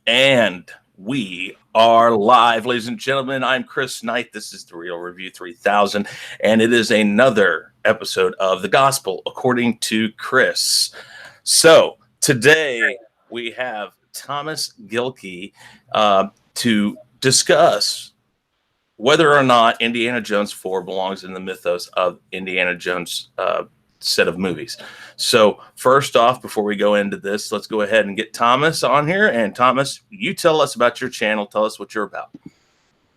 And we are live, ladies and gentlemen. I'm Chris Knight. This is the Real Review 3000, and it is another episode of The Gospel According to Chris. So today we have Thomas Gilkey to discuss whether or not Indiana Jones 4 belongs in the mythos of Indiana Jones set of movies. So first off, before we go into this, let's go ahead and get Thomas on here. And Thomas, you tell us about your channel. Tell us what you're about.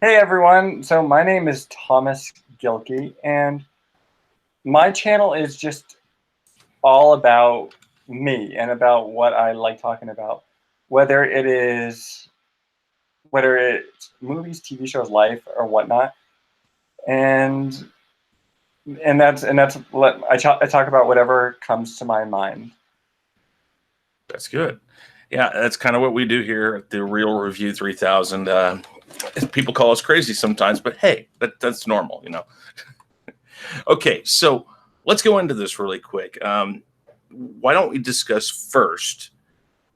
Hey everyone. So my name is Thomas Gilkey, and my channel is just all about me and about what I like talking about, whether it's movies, TV shows, life, or whatnot. And that's what I talk about, whatever comes to my mind. That's good. Yeah, that's kind of what we do here at the Real Review 3000. People call us crazy sometimes, but hey, that's normal, you know. Okay, so let's go into this really quick. Why don't we discuss first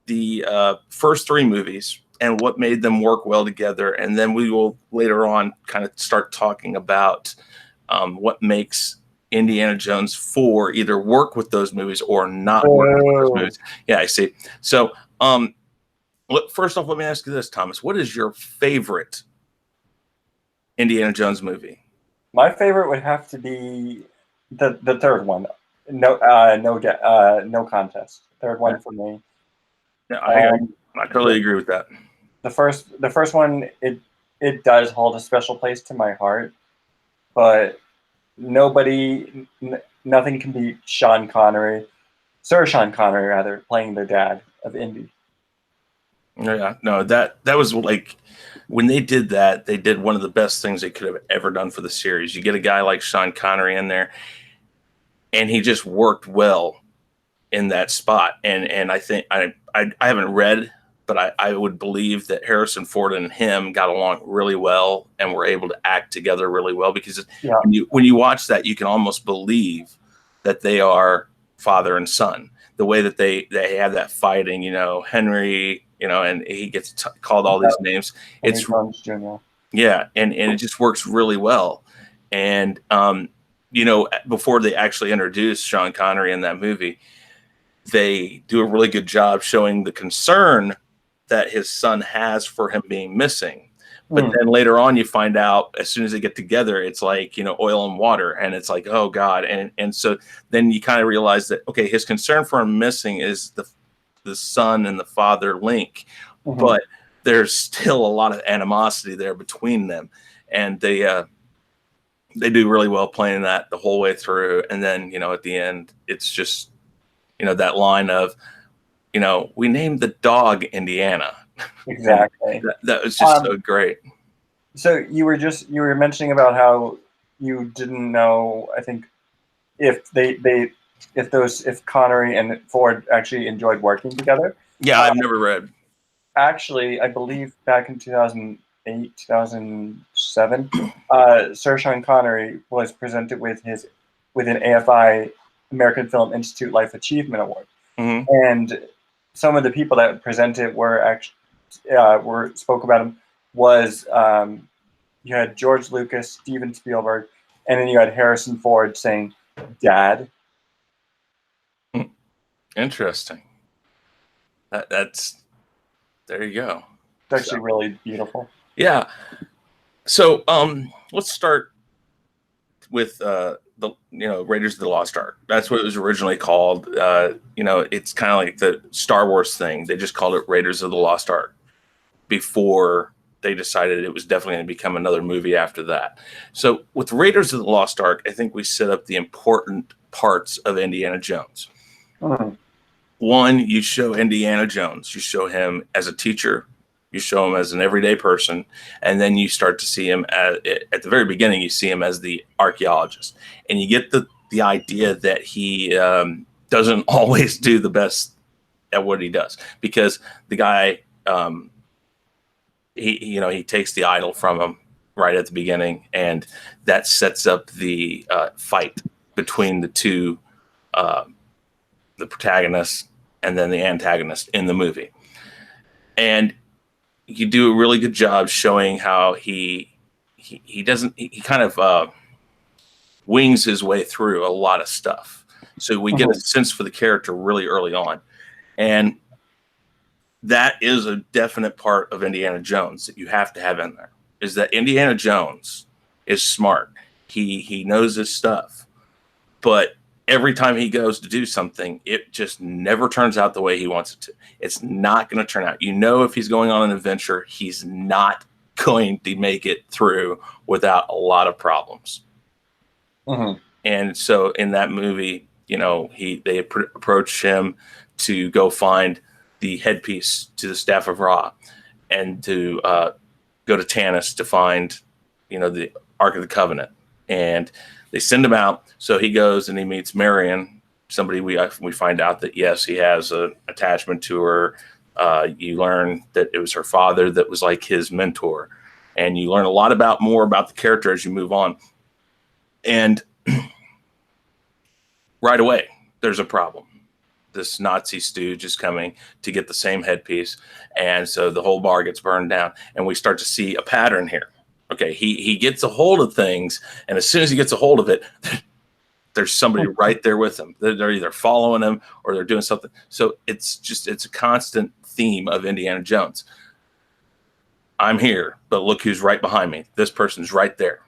the first three movies and what made them work well together, and then we will later on kind of start talking about what makes Indiana Jones 4 either work with those movies or not work with those movies. Yeah, I see. So first off, let me ask you this, Thomas. What is your favorite Indiana Jones movie? My favorite would have to be the third one. No contest. Third one for me. Yeah, I totally agree with that. The first one, it does hold a special place to my heart, but nothing can beat Sir Sean Connery rather, playing the dad of Indy. Yeah, no, that was like when they did that, they did one of the best things they could have ever done for the series. You get a guy like Sean Connery in there, and he just worked well in that spot. And I think I haven't read, but I would believe that Harrison Ford and him got along really well and were able to act together really well, because when you watch that, you can almost believe that they are father and son. The way that they have that fighting, Henry, and he gets called all these names. It's yeah, and it just works really well. And before they actually introduce Sean Connery in that movie, they do a really good job showing the concern that his son has for him being missing. But then later on, you find out as soon as they get together, it's like, oil and water. And it's like, oh, God. And so then you kind of realize that, okay, his concern for him missing is the son and the father link. But there's still a lot of animosity there between them. And they do really well playing that the whole way through. And then, at the end, it's just, that line of, we named the dog Indiana. Exactly. that was just so great. So you were mentioning about how you didn't know, I think, if Connery and Ford actually enjoyed working together. Yeah, I've never read. Actually, I believe back in 2008, 2007, Sir Sean Connery was presented with an AFI, American Film Institute Life Achievement Award, and some of the people that presented spoke about him was you had George Lucas, Steven Spielberg, and then you had Harrison Ford saying "Dad." Interesting. That's there you go. It's actually really beautiful. Yeah. So let's start with Raiders of the Lost Ark. That's what it was originally called. It's kind of like the Star Wars thing. They just called it Raiders of the Lost Ark before they decided it was definitely going to become another movie after that. So with Raiders of the Lost Ark, I think we set up the important parts of Indiana Jones. One, you show Indiana Jones. You show him as a teacher. You show him as an everyday person, and then you start to see him at the very beginning. You see him as the archaeologist, and you get the idea that he doesn't always do the best at what he does, because the guy he takes the idol from him right at the beginning, and that sets up the fight between the two, the protagonist and then the antagonist in the movie. And you do a really good job showing how he doesn't he kind of wings his way through a lot of stuff. So we get a sense for the character really early on, and that is a definite part of Indiana Jones that you have to have in there. Is that Indiana Jones is smart. He knows his stuff, but every time he goes to do something, it just never turns out the way he wants it to. It's not going to turn out. You know, if he's going on an adventure, he's not going to make it through without a lot of problems. And so in that movie, you know, they approach him to go find the headpiece to the Staff of Ra, and to go to Tanis to find, you know, the Ark of the Covenant. And they send him out. So he goes and he meets Marion, somebody we find out that, yes, he has an attachment to her. You learn that it was her father that was like his mentor. And you learn a lot more about the character as you move on. And right away, there's a problem. This Nazi stooge is coming to get the same headpiece. And so the whole bar gets burned down. And we start to see a pattern here. Okay, he gets a hold of things. And as soon as he gets a hold of it, there's somebody right there with him. They're either following him or they're doing something. So it's a constant theme of Indiana Jones. I'm here, but look who's right behind me. This person's right there.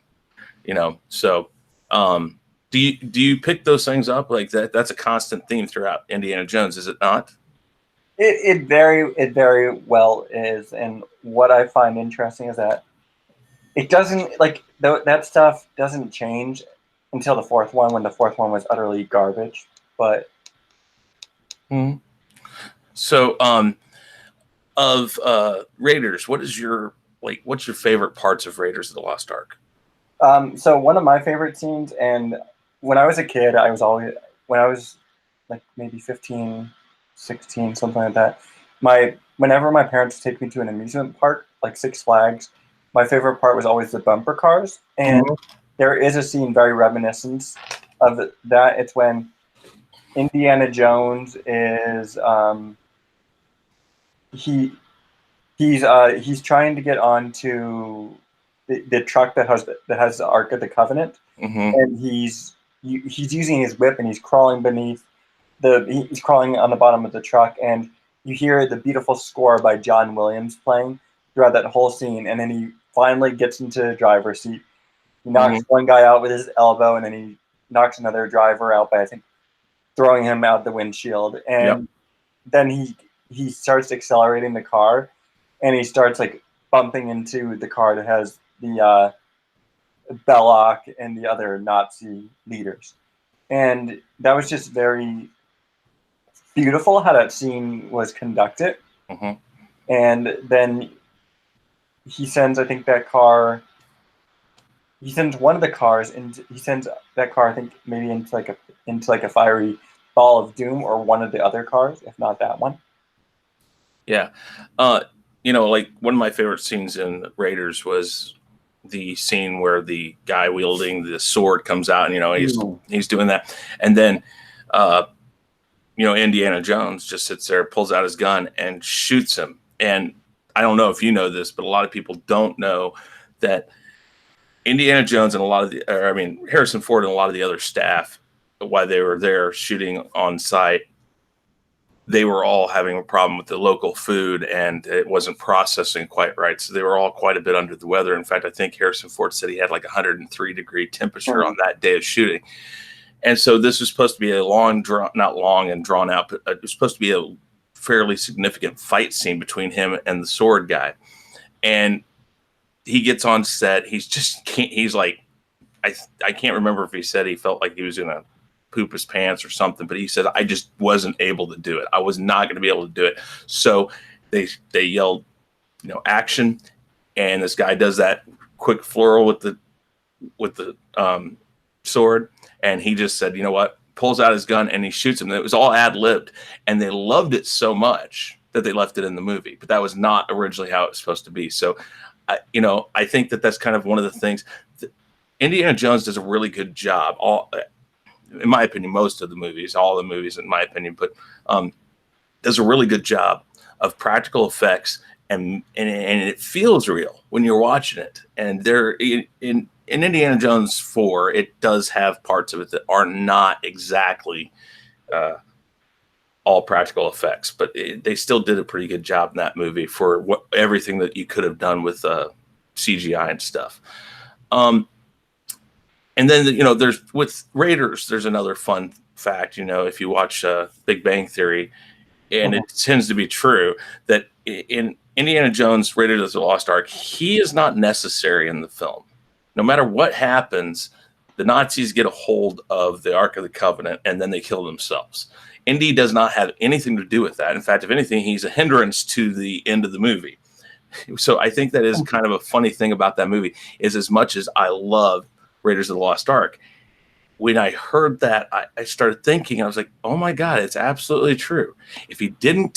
You know, so do you pick those things up like that? That's a constant theme throughout Indiana Jones, is it not? It very well is, and what I find interesting is that it doesn't that stuff doesn't change until the fourth one, when the fourth one was utterly garbage. But so of Raiders, what's your favorite parts of Raiders of the Lost Ark? So one of my favorite scenes, and when I was a kid, when I was like maybe 15, 16, something like that, whenever my parents would take me to an amusement park, like Six Flags, my favorite part was always the bumper cars. And there is a scene very reminiscent of that. It's when Indiana Jones is he's trying to get onto the truck that has the Ark of the Covenant, and he's using his whip, and he's crawling he's crawling on the bottom of the truck, and you hear the beautiful score by John Williams playing throughout that whole scene, and then he finally gets into the driver's seat. He knocks one guy out with his elbow, and then he knocks another driver out by, I think, throwing him out the windshield, and then he starts accelerating the car, and he starts like bumping into the car that has the Belloc and the other Nazi leaders. And that was just very beautiful how that scene was conducted. And then he sends, I think, he sends one of the cars, and he sends that car, I think, maybe into like a fiery ball of doom, or one of the other cars, if not that one. Yeah. You know, like one of my favorite scenes in Raiders was the scene where the guy wielding the sword comes out, and, you know, he's doing that. And then, you know, Indiana Jones just sits there, pulls out his gun and shoots him. And I don't know if you know this, but a lot of people don't know that Indiana Jones and Harrison Ford and a lot of the other staff, while they were there shooting on site, they were all having a problem with the local food, and it wasn't processing quite right. So they were all quite a bit under the weather. In fact, I think Harrison Ford said he had like 103-degree temperature on that day of shooting. And so this was supposed to be a not long and drawn out, but it was supposed to be a fairly significant fight scene between him and the sword guy. And he gets on set. He's like, I can't remember if he said he felt like he was going to poop his pants or something, but he said, I just wasn't able to do it. I was not going to be able to do it. So they yelled, you know, action. And this guy does that quick floral with the sword. And he just said, you know what, pulls out his gun and he shoots him. It was all ad-libbed, and they loved it so much that they left it in the movie, but that was not originally how it was supposed to be. So, you know, I think that's kind of one of the things. Indiana Jones does a really good job. In my opinion, most of the movies, all the movies, in my opinion, but does a really good job of practical effects and it feels real when you're watching it. And there in Indiana Jones 4, it does have parts of it that are not exactly all practical effects, but they still did a pretty good job in that movie for everything that you could have done with CGI and stuff. And then, there's with Raiders, there's another fun fact, if you watch Big Bang Theory, and it tends to be true that in Indiana Jones, Raiders of the Lost Ark, he is not necessary in the film. No matter what happens, the Nazis get a hold of the Ark of the Covenant and then they kill themselves. Indy does not have anything to do with that. In fact, if anything, he's a hindrance to the end of the movie. So I think that is kind of a funny thing about that movie, is as much as I love Raiders of the Lost Ark, when I heard that, I started thinking, I was like, oh my God, it's absolutely true. If he didn't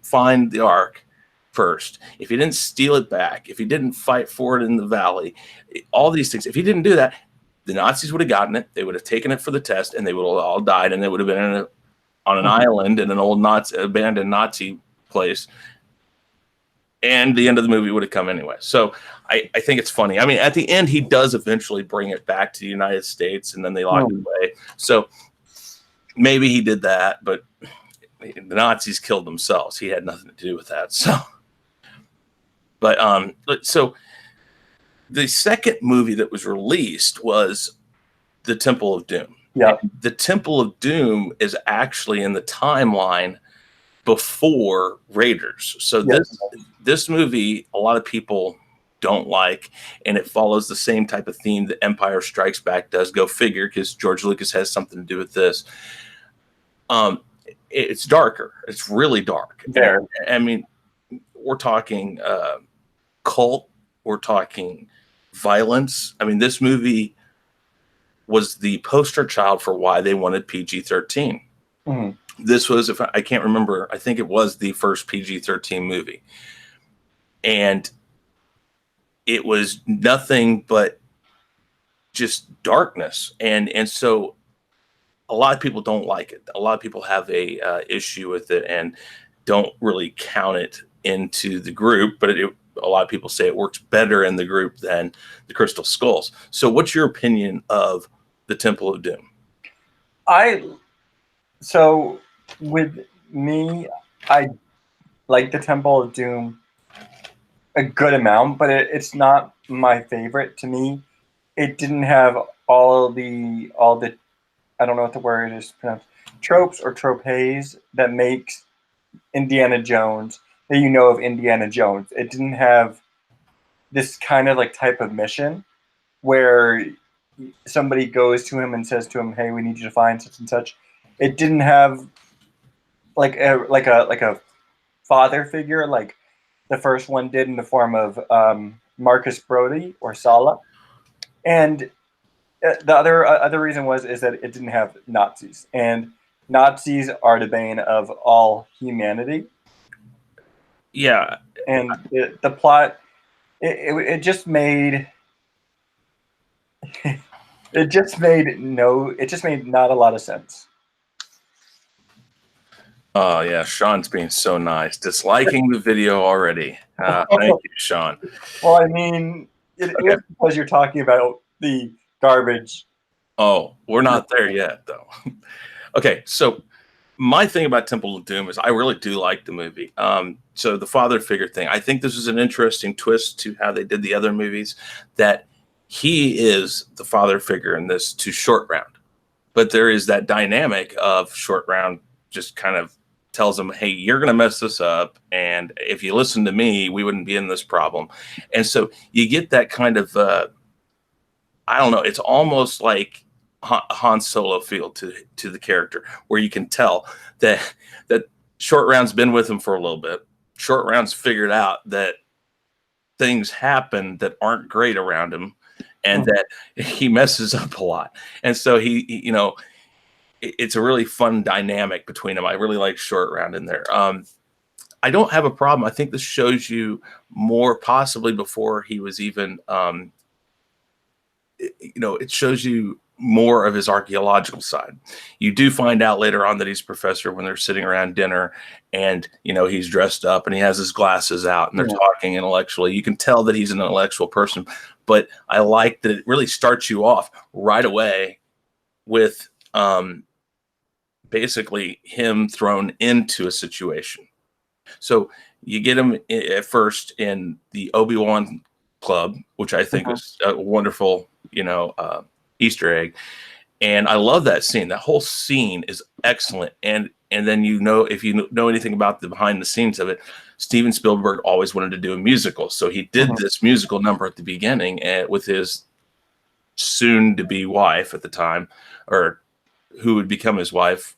find the Ark first, if he didn't steal it back, if he didn't fight for it in the valley, all these things, if he didn't do that, the Nazis would have gotten it. They would have taken it for the test, and they would have all died, and it would have been on an island in an old abandoned Nazi place. And the end of the movie would have come anyway. So I think it's funny. I mean, at the end, he does eventually bring it back to the United States, and then they lock it away. So maybe he did that, but the Nazis killed themselves. He had nothing to do with that. So, so the second movie that was released was The Temple of Doom. Yeah. And the Temple of Doom is actually in the timeline before Raiders. So this movie, a lot of people don't like, and it follows the same type of theme that Empire Strikes Back does. Go figure, because George Lucas has something to do with this. It's darker. It's really dark. There. I mean, we're talking cult. We're talking violence. I mean, this movie was the poster child for why they wanted PG-13. Mm-hmm. This was, if I can't remember, I think it was the first PG-13 movie. And it was nothing but just darkness. And so a lot of people don't like it. A lot of people have a issue with it and don't really count it into the group. But a lot of people say it works better in the group than the Crystal Skulls. So what's your opinion of the Temple of Doom? So with me, I like the Temple of Doom a good amount, but it's not my favorite. To me, it didn't have all the I don't know what the word is pronounced, tropes or tropes that makes Indiana Jones that of Indiana Jones. It didn't have this kind of type of mission where somebody goes to him and says to him, "Hey, we need you to find such and such." It didn't have like a father figure like the first one did, in the form of Marcus Brody or Sala. And the other reason is that it didn't have Nazis, and Nazis are the bane of all humanity. Yeah, and the plot it just made it just made not a lot of sense. Oh, yeah. Sean's being so nice. Disliking the video already. Thank you, Sean. Well, I mean, it was because you're talking about the garbage. Oh, we're not there yet, though. Okay, so my thing about Temple of Doom is I really do like the movie. So the father figure thing, I think this is an interesting twist to how they did the other movies, that he is the father figure in this to Short Round. But there is that dynamic of Short Round just kind of tells him, hey, you're going to mess this up. And if you listen to me, we wouldn't be in this problem. And so you get that kind of, I don't know, it's almost like Han Solo feel to the character, where you can tell that Short Round's been with him for a little bit. Short Round's figured out that things happen that aren't great around him, and that he messes up a lot. And so he it's a really fun dynamic between them. I really like Short Round in there. I don't have a problem. I think this shows you more, possibly before he was even, it shows you more of his archaeological side. You do find out later on that he's a professor when they're sitting around dinner, and he's dressed up and he has his glasses out and they're talking intellectually. You can tell that he's an intellectual person, but I like that it really starts you off right away with basically him thrown into a situation. So you get him at first in the Obi-Wan club, which I think was a wonderful, Easter egg. And I love that scene. That whole scene is excellent. And then if you know anything about the behind the scenes of it, Steven Spielberg always wanted to do a musical. So he did this musical number at the beginning with his soon-to-be wife at the time, or who would become his wife,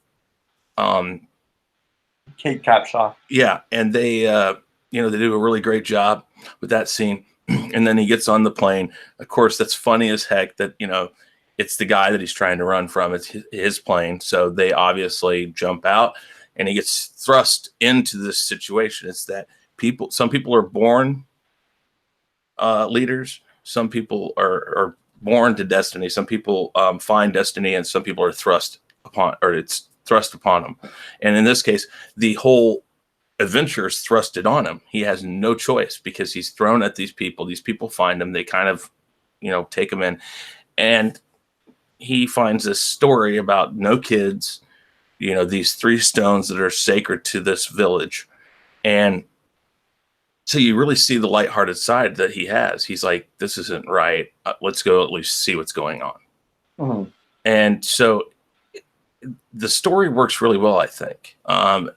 Kate Capshaw. Yeah, and they they do a really great job with that scene. And then he gets on the plane. Of course, that's funny as heck that it's the guy that he's trying to run from. It's his plane, so they obviously jump out, and he gets thrust into this situation. It's that some people are born leaders. Some people are born to destiny. Some people find destiny, and some people are thrust upon, or it's thrust upon them. And in this case, the whole adventure is thrusted on him. He has no choice because he's thrown at these people. These people find him. They kind of, take him in. And he finds this story about no kids, these 3 stones that are sacred to this village. And so you really see the lighthearted side that he has. He's like, this isn't right. Let's go at least see what's going on. Mm-hmm. And so the story works really well, I think. And,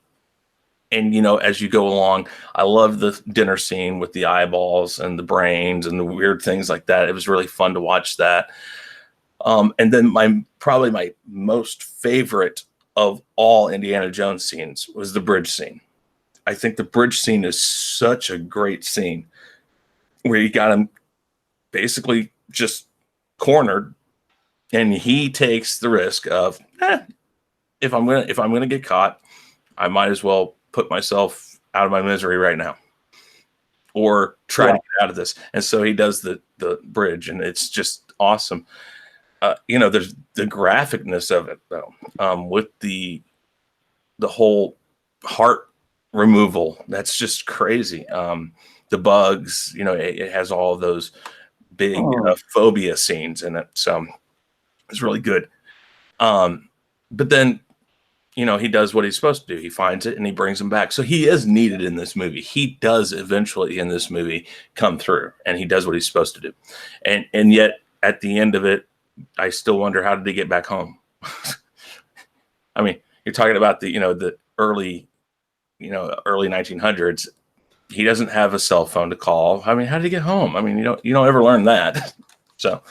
as you go along, I love the dinner scene with the eyeballs and the brains and the weird things like that. It was really fun to watch that. And then probably my most favorite of all Indiana Jones scenes was the bridge scene. I think the bridge scene is such a great scene where you got him basically just cornered, and he takes the risk of, if I'm gonna get caught, I might as well put myself out of my misery right now, or try to get out of this. And so he does the bridge, and it's just awesome. There's the graphicness of it though, with the whole heart removal. That's just crazy. The bugs, it has all of those big phobia scenes in it. So it's really good. But then, he does what he's supposed to do. He finds it and he brings him back. So he is needed in this movie. He does eventually in this movie come through, and he does what he's supposed to do. And yet at the end of it, I still wonder, how did he get back home? I mean, you're talking about the early 1900s. He doesn't have a cell phone to call. I mean, how did he get home? I mean, you don't ever learn that. So,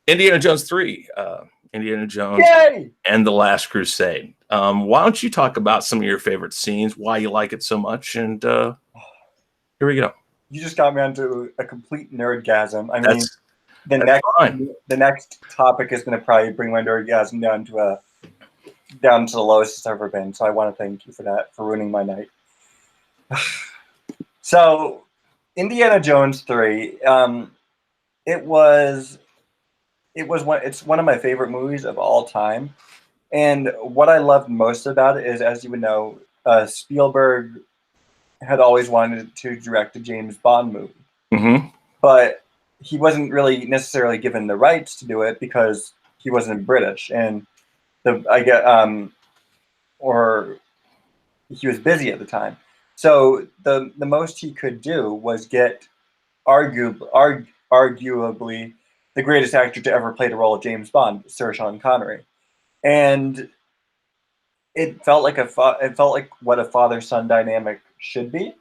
Indiana Jones 3, Indiana Jones and the Last Crusade. Why don't you talk about some of your favorite scenes, why you like it so much, and here we go. You just got me onto a complete nerdgasm. I mean, the next topic is going to probably bring my nerdgasm down to the lowest it's ever been. So I want to thank you for that, for ruining my night. So, Indiana Jones 3, it's one of my favorite movies of all time. And what I loved most about it is, as you would know, Spielberg had always wanted to direct a James Bond movie. Mm-hmm. But he wasn't really necessarily given the rights to do it because he wasn't British. And or he was busy at the time. So the most he could do was get arguably the greatest actor to ever play the role of James Bond, Sir Sean Connery, and it felt like what a father-son dynamic should be.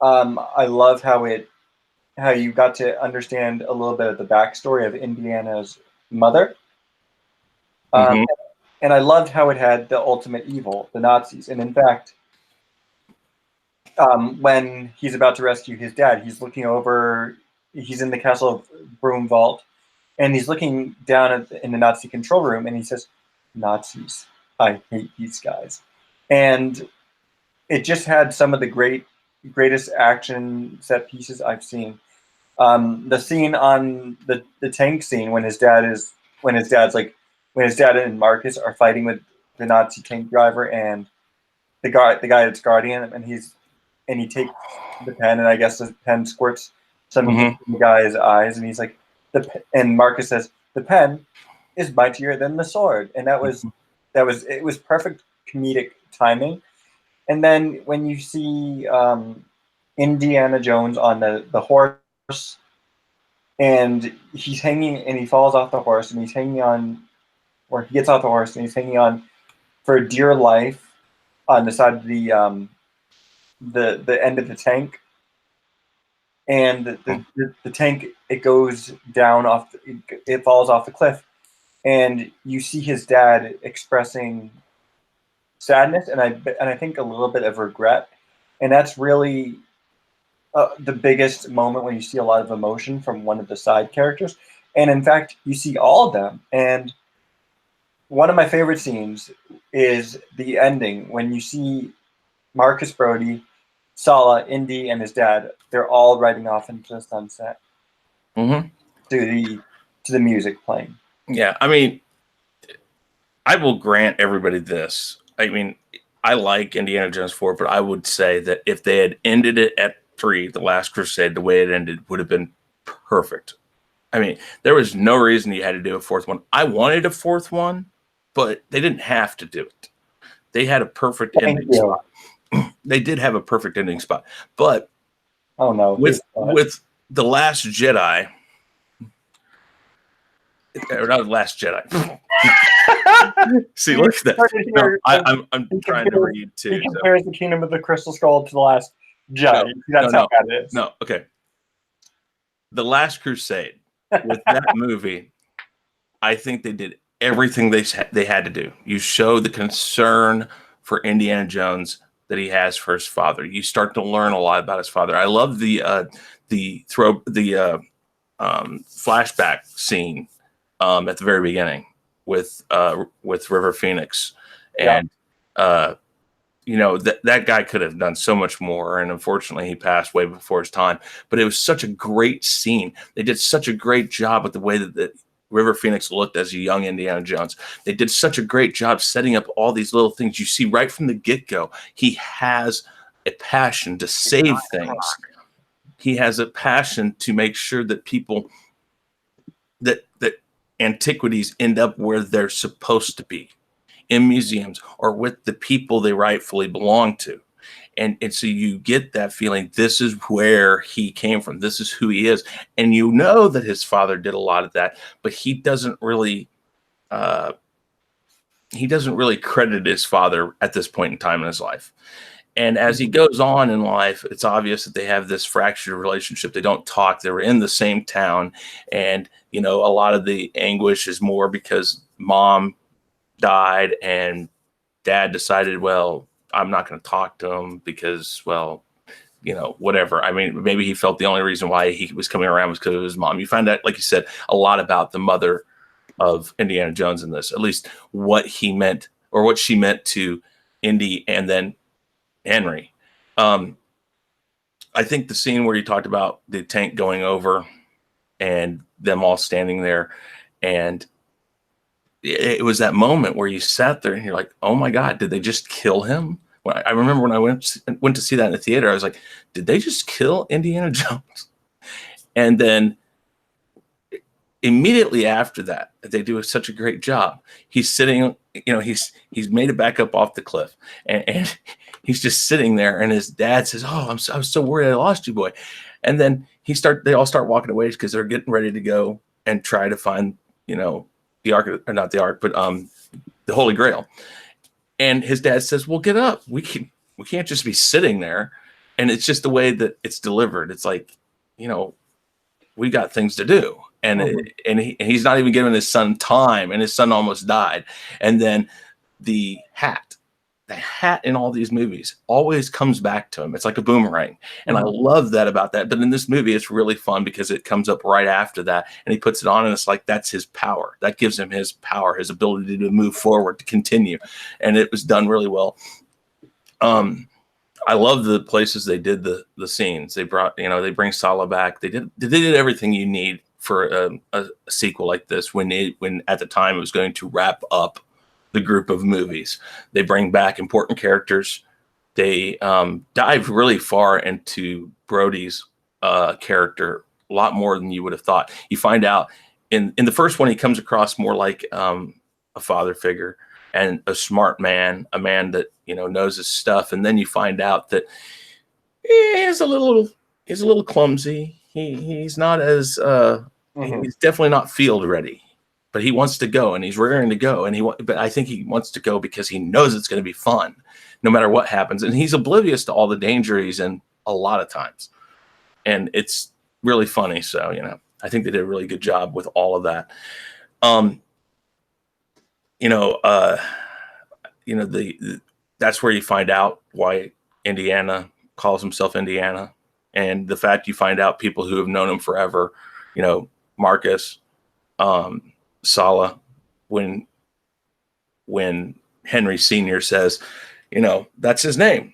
I love how you got to understand a little bit of the backstory of Indiana's mother. And I loved how it had the ultimate evil, the Nazis. And in fact, when he's about to rescue his dad, he's in the castle of Broomvault, and he's looking down in the Nazi control room, and he says, "Nazis, I hate these guys." And it just had some of the greatest action set pieces I've seen. The scene on the tank scene when his dad and Marcus are fighting with the Nazi tank driver and the guy that's guarding him, and he takes the pen, and I guess the pen squirts some ink in the guy's eyes, and he's like, and Marcus says, "The pen is mightier than the sword," and it was perfect comedic timing. And then when you see Indiana Jones on the horse, and he's hanging, and he falls off the horse, and he's hanging on, or he gets off the horse, and he's hanging on for dear life on the side of the end of the tank, and the tank, it goes down off, it falls off the cliff, and you see his dad expressing sadness, and I think a little bit of regret, and that's really the biggest moment when you see a lot of emotion from one of the side characters, and in fact you see all of them. And one of my favorite scenes is the ending when you see Marcus Brody, Sala, Indy, and his dad. They're all riding off into the sunset to the music playing. Yeah, I mean, I will grant everybody this. I mean, I like Indiana Jones 4, but I would say that if they had ended it at 3, The Last Crusade, the way it ended would have been perfect. I mean, there was no reason you had to do a 4th one. I wanted a 4th one, but they didn't have to do it. They had a perfect ending spot. They did have a perfect ending spot. But with The Last Jedi, or not The Last Jedi. See, look at that. No, I'm trying to read too. He compares the Kingdom of the Crystal Skull to The Last Jedi. That's how bad it is. No, okay. The Last Crusade, with that movie, I think they did everything they had to do. You show the concern for Indiana Jones that he has for his father. You start to learn a lot about his father. I love the flashback scene at the very beginning with River Phoenix, and you know, that guy could have done so much more, and unfortunately he passed way before his time. But it was such a great scene. They did such a great job with the way that River Phoenix looked as a young Indiana Jones. They did such a great job setting up all these little things. You see right from the get-go, he has a passion to save things. He has a passion to make sure that people, that antiquities end up where they're supposed to be, in museums or with the people they rightfully belong to. And so you get that feeling, this is where he came from. This is who he is. And you know that his father did a lot of that, but he doesn't really credit his father at this point in time in his life. And as he goes on in life, it's obvious that they have this fractured relationship. They don't talk. They were in the same town. And, you know, a lot of the anguish is more because mom died and dad decided, well, I'm not going to talk to him because, well, you know, whatever. I mean, maybe he felt the only reason why he was coming around was because of his mom. You find out, like you said, a lot about the mother of Indiana Jones in this, at least what he meant or what she meant to Indy and then Henry. I think the scene where you talked about the tank going over and them all standing there, and it was that moment where you sat there and you're like, oh my God, did they just kill him? I remember when I went to see that in the theater, I was like, did they just kill Indiana Jones? And then immediately after that, they do such a great job. He's sitting, you know, he's made it back up off the cliff, and he's just sitting there, and his dad says, oh, I was so worried I lost you, boy. And then they all start walking away because they're getting ready to go and try to find, you know, the Ark, or not the Ark, but the Holy Grail. And his dad says, well, get up. We can't just be sitting there. And it's just the way that it's delivered. It's like, you know, we got things to do. And he's not even giving his son time, and his son almost died. And then the hat in all these movies always comes back to him. It's like a boomerang. And I love that about that. But in this movie, it's really fun because it comes up right after that, and he puts it on, and it's like, that's his power. That gives him his power, his ability to move forward, to continue. And it was done really well. I love the places they did the scenes. They brought, they bring Sala back. They did everything you need for a sequel like this when at the time it was going to wrap up the group of movies. They bring back important characters. They dive really far into Brody's character, a lot more than you would have thought. You find out in the first one, he comes across more like a father figure and a smart man, a man that knows his stuff. And then you find out that he's a little clumsy. He's not as he's definitely not field ready, but he wants to go and he's raring to go. But I think he wants to go because he knows it's going to be fun, no matter what happens. And he's oblivious to all the danger he's in a lot of times, and it's really funny. So I think they did a really good job with all of that. That's where you find out why Indiana calls himself Indiana, and the fact you find out people who have known him forever, Marcus, Sala, when Henry Sr. says, that's his name,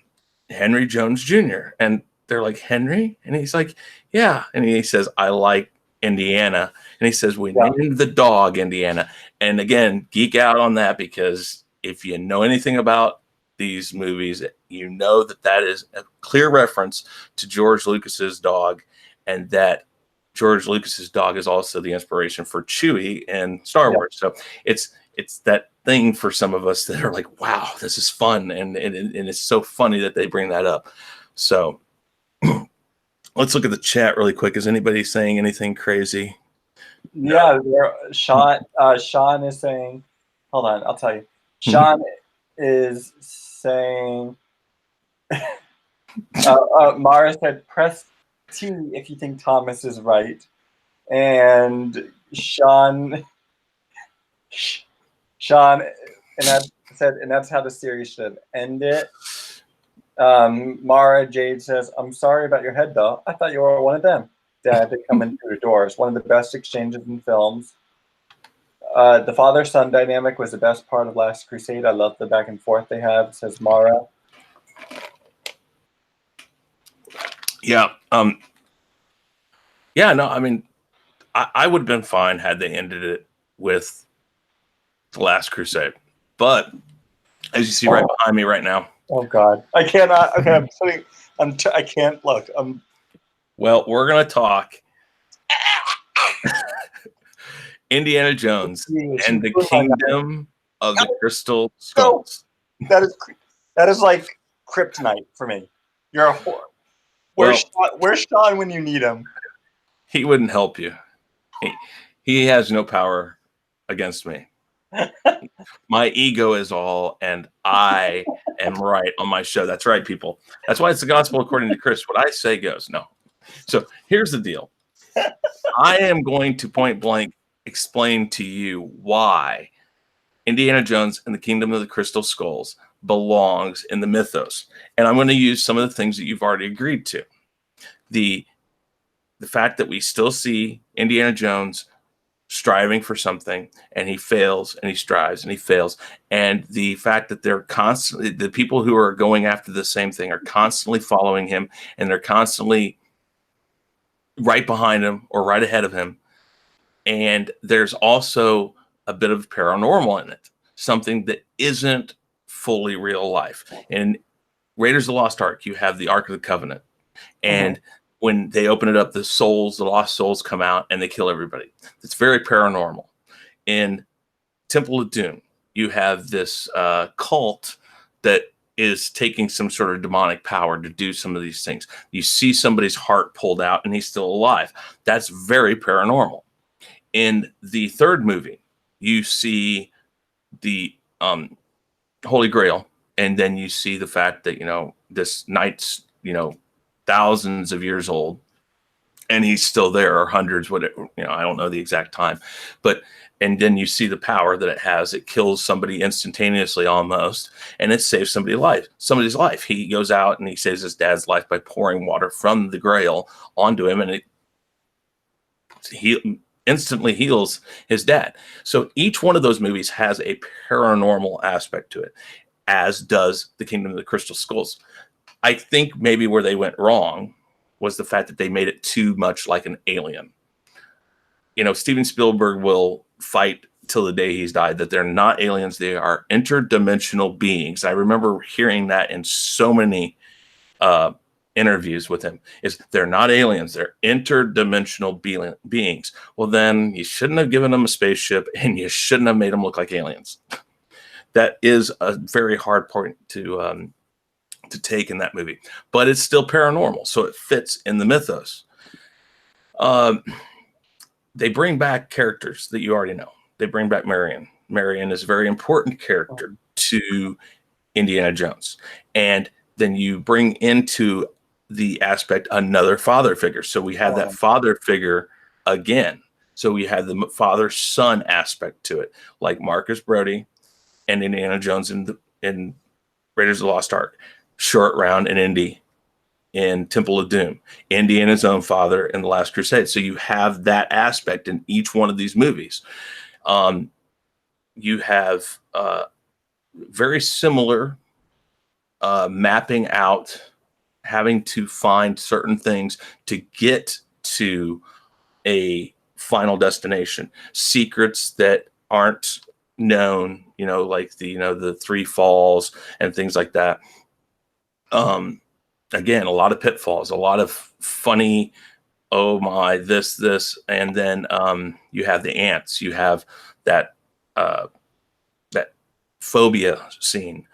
Henry Jones Jr. And they're like, Henry? And he's like, yeah. And he says, I like Indiana. And he says, we named the dog Indiana. And again, geek out on that, because if you know anything about these movies, you know that is a clear reference to George Lucas's dog, and that George Lucas's dog is also the inspiration for Chewie in Star Wars. So it's that thing for some of us that are like, wow, this is fun. And it's so funny that they bring that up. So let's look at the chat really quick. Is anybody saying anything crazy? Yeah, Sean is saying, hold on, I'll tell you. Sean is saying, Mara said, press T if you think Thomas is right. And Sean, and that said, and that's how the series should end it. Mara Jade says, I'm sorry about your head, though. I thought you were one of them. Dad, they come in through the doors. One of the best exchanges in films. The father-son dynamic was the best part of Last Crusade. I love the back and forth they have, says Mara. Yeah. No, I mean, I would have been fine had they ended it with The Last Crusade. But as you see right behind me right now. Oh, God. I cannot. Okay, I can't look. Well, we're going to talk Indiana Jones and the Kingdom of the Crystal Skulls. That is like kryptonite for me. You're a whore. Where's Sean when you need him? He wouldn't help you. He has no power against me. My ego is all, and I am right on my show. That's right, people. That's why it's the gospel according to Chris. What I say goes. No. So here's the deal. I am going to point blank explain to you why Indiana Jones and the Kingdom of the Crystal Skulls belongs in the mythos. And I'm going to use some of the things that you've already agreed to. The fact that we still see Indiana Jones striving for something, and he fails, and he strives, and he fails. And the fact that they're constantly, the people who are going after the same thing are constantly following him, and they're constantly right behind him or right ahead of him. And there's also a bit of paranormal in it, something that isn't fully real life. In Raiders of the Lost Ark, you have the Ark of the Covenant. And when they open it up, the lost souls come out and they kill everybody. It's very paranormal. In Temple of Doom, you have this cult that is taking some sort of demonic power to do some of these things. You see somebody's heart pulled out and he's still alive. That's very paranormal. In the third movie, you see the Holy Grail, and then you see the fact that, this knight's, thousands of years old, and he's still there, or hundreds, whatever, I don't know the exact time, and then you see the power that it has. It kills somebody instantaneously almost, and it saves somebody's life. He goes out and he saves his dad's life by pouring water from the Grail onto him, and he instantly heals his dad. So each one of those movies has a paranormal aspect to it, as does the Kingdom of the Crystal Skulls. I think maybe where they went wrong was the fact that they made it too much like an Alien. You know, Steven Spielberg will fight till the day he's died that they're not aliens, they are interdimensional beings. I remember hearing that in so many uh, interviews with him. Is they're not aliens, they're interdimensional beings. Well, then you shouldn't have given them a spaceship, and you shouldn't have made them look like aliens. That is a very hard point to take in that movie, but it's still paranormal, so it fits in the mythos. Um, they bring back characters that you already know. They bring back Marion. Marion is a very important character to Indiana Jones. And then you bring into the aspect another father figure. So we have that father figure again. So we have the father-son aspect to it, like Marcus Brody and Indiana Jones in Raiders of the Lost Ark, Short Round and Indy in Temple of Doom, Indy and his own father in The Last Crusade. So you have that aspect in each one of these movies. You have very similar mapping out, having to find certain things to get to a final destination, secrets that aren't known, you know, like the three falls and things like that. Again, a lot of pitfalls, a lot of funny, oh my, this, and then you have the ants, you have that that phobia scene.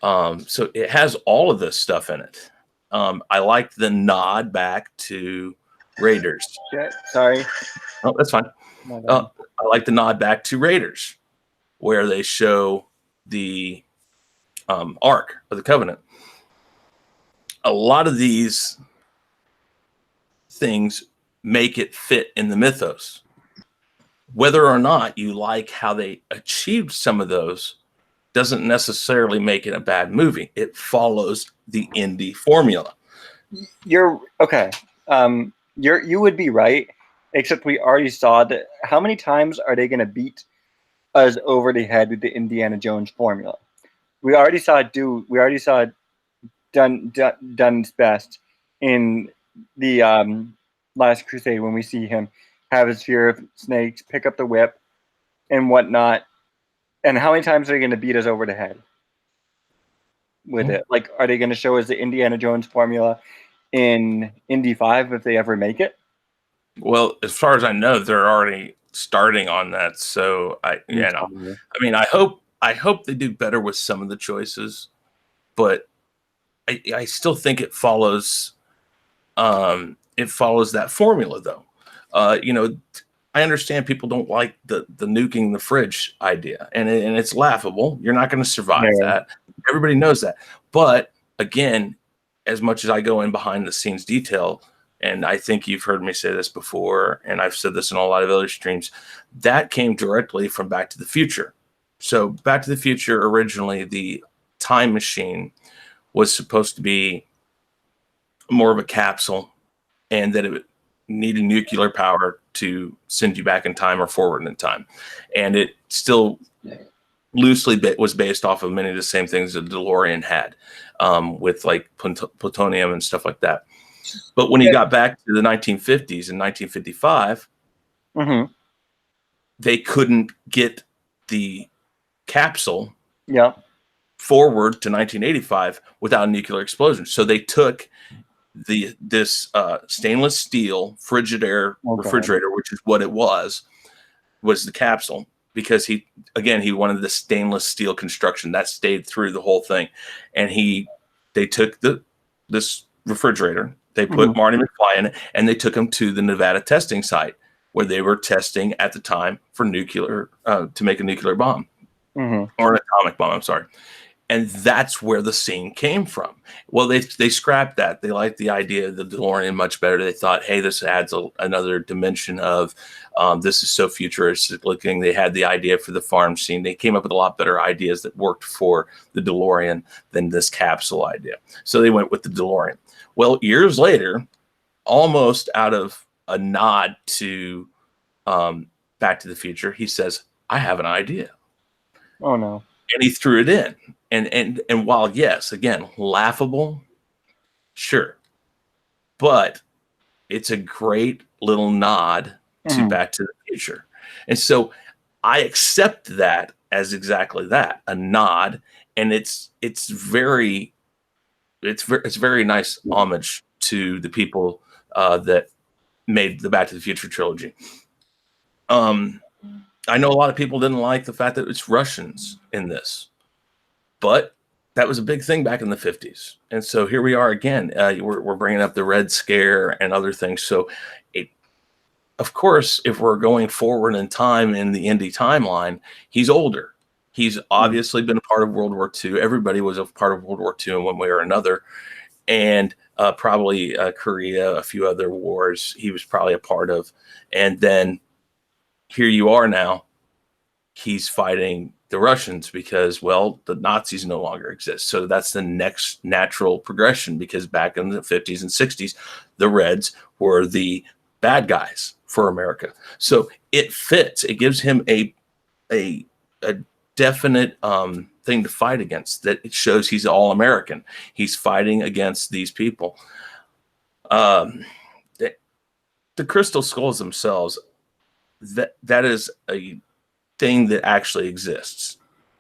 So it has all of this stuff in it. I liked the nod back to Raiders. Yeah, sorry. Oh, that's fine. I like the nod back to Raiders, where they show the Ark of the Covenant. A lot of these things make it fit in the mythos. Whether or not you like how they achieved some of those doesn't necessarily make it a bad movie. It follows the Indy formula. You're okay. You would be right, except we already saw that. How many times are they going to beat us over the head with the Indiana Jones formula? We already saw it do. We already saw it done its best in the Last Crusade when we see him have his fear of snakes, pick up the whip, and whatnot. And how many times are they going to beat us over the head with it? Like, are they going to show us the Indiana Jones formula in Indy 5 if they ever make it? Well, as far as I know, they're already starting on that. So I mean, I hope they do better with some of the choices, but I still think it follows that formula though. I understand people don't like the nuking the fridge idea, and it's laughable. You're not going to survive that. Everybody knows that. But again, as much as I go in behind the scenes detail, and I think you've heard me say this before, and I've said this in a lot of other streams, that came directly from Back to the Future. So Back to the Future, originally, the time machine was supposed to be more of a capsule, and that it needed nuclear power to send you back in time or forward in time. And it still loosely was based off of many of the same things that DeLorean had, with like plutonium and stuff like that. But when he got back to the 1950s in 1955, they couldn't get the capsule forward to 1985 without a nuclear explosion. So they took this stainless steel Frigidaire refrigerator, which is what it was the capsule, because he wanted the stainless steel construction that stayed through the whole thing. And they took this refrigerator, they put Marty McFly in it, and they took him to the Nevada testing site where they were testing at the time for nuclear, to make a nuclear bomb or an atomic bomb. I'm sorry. And that's where the scene came from. Well, they scrapped that. They liked the idea of the DeLorean much better. They thought, hey, this adds another dimension of this is so futuristic looking. They had the idea for the farm scene. They came up with a lot better ideas that worked for the DeLorean than this capsule idea. So they went with the DeLorean. Well, years later, almost out of a nod to Back to the Future, he says, I have an idea. Oh, no. And he threw it in. And while, yes, again, laughable, Sure. But it's a great little nod to Mhm. Back to the Future. And so I accept that as exactly that, a nod, and it's very nice homage to the people that made the Back to the Future trilogy. Um, I know a lot of people didn't like the fact that it's Russians in this, but that was a big thing back in the 50s. And so here we are again. We're bringing up the Red Scare and other things. So, it, of course, if we're going forward in time in the Indy timeline, he's older. He's obviously been a part of World War II. Everybody was a part of World War II in one way or another. And probably Korea, a few other wars he was probably a part of. And then here you are now, he's fighting the Russians because, well, the Nazis no longer exist. So that's the next natural progression, because back in the 50s and 60s, the Reds were the bad guys for America. So it fits. It gives him a, a definite thing to fight against, that it shows he's all American. He's fighting against these people. Um, the Crystal Skulls themselves, that is a thing that actually exists.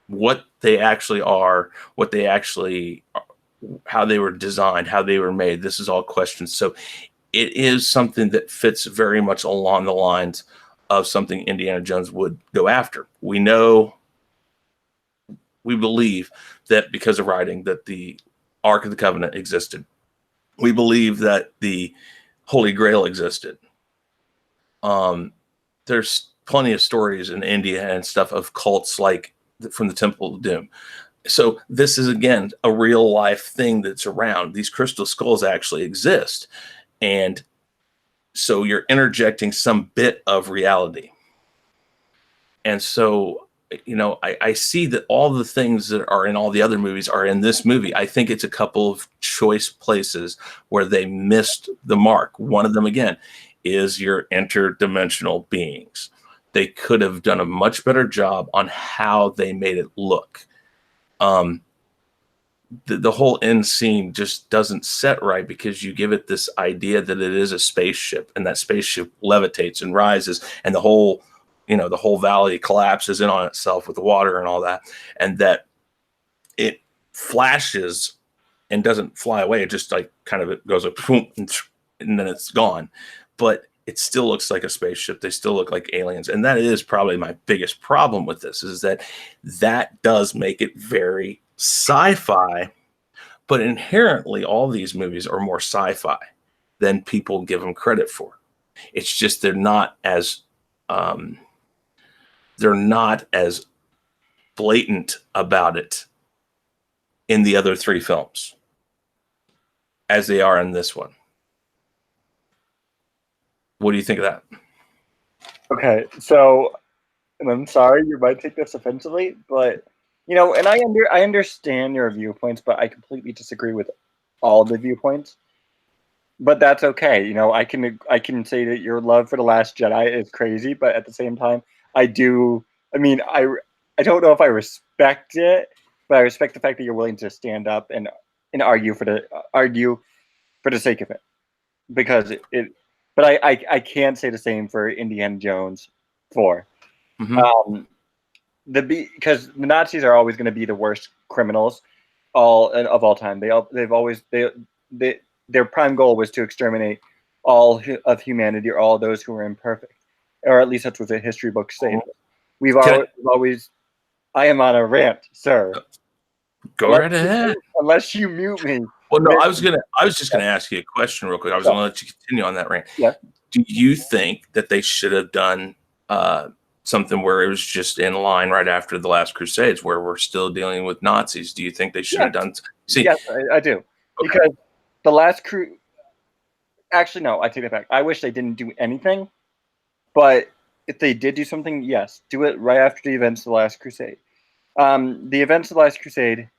What they actually are, what they actually, how they were designed, how they were made, this is all questions. So it is something that fits very much along the lines of something Indiana Jones would go after. We know, we believe that because of writing, that the Ark of the Covenant existed. We believe that the Holy Grail existed. There's plenty of stories in India and stuff of cults like from the Temple of Doom. So this is again a real life thing that's around. These crystal skulls actually exist, and so you're interjecting some bit of reality. And so, I see that all the things that are in all the other movies are in this movie. I think it's a couple of choice places where they missed the mark. One of them, again, is your interdimensional beings. They could have done a much better job on how they made it look. Um, the whole end scene just doesn't set right, because you give it this idea that it is a spaceship, and that spaceship levitates and rises, and the whole valley collapses in on itself with the water and all that, and that it flashes and doesn't fly away. It just like kind of it goes like boom, and then it's gone. But it still looks like a spaceship. They still look like aliens, and that is probably my biggest problem with this, is that does make it very sci-fi, but inherently all these movies are more sci-fi than people give them credit for. It's just um, they're not as blatant about it in the other three films as they are in this one. What do you think of that? Okay, so, and I'm sorry you might take this offensively, but and I understand your viewpoints, but I completely disagree with all the viewpoints. But that's okay. I can say that your love for the Last Jedi is crazy, but at the same time, I do. I mean, I don't know if I respect it, but I respect the fact that you're willing to stand up and argue for the sake of it, because it. But I can't say the same for Indiana Jones 4. Mm-hmm. Because the Nazis are always going to be the worst criminals of all time. They their prime goal was to exterminate all of humanity, or all those who were imperfect, or at least that's what the history books say. We've always. I am on a rant, sir. Go right ahead. Unless you mute me. Well, no, I was just gonna ask you a question real quick. I was gonna let you continue on that rant. Yeah. Do you think that they should have done something where it was just in line right after the Last Crusades, where we're still dealing with Nazis? Do you think they should have done? See, yes, I do. Okay. Because the last crew. Actually, no, I take that back. I wish they didn't do anything, but if they did do something, yes, do it right after the events of the Last Crusade. The events of the Last Crusade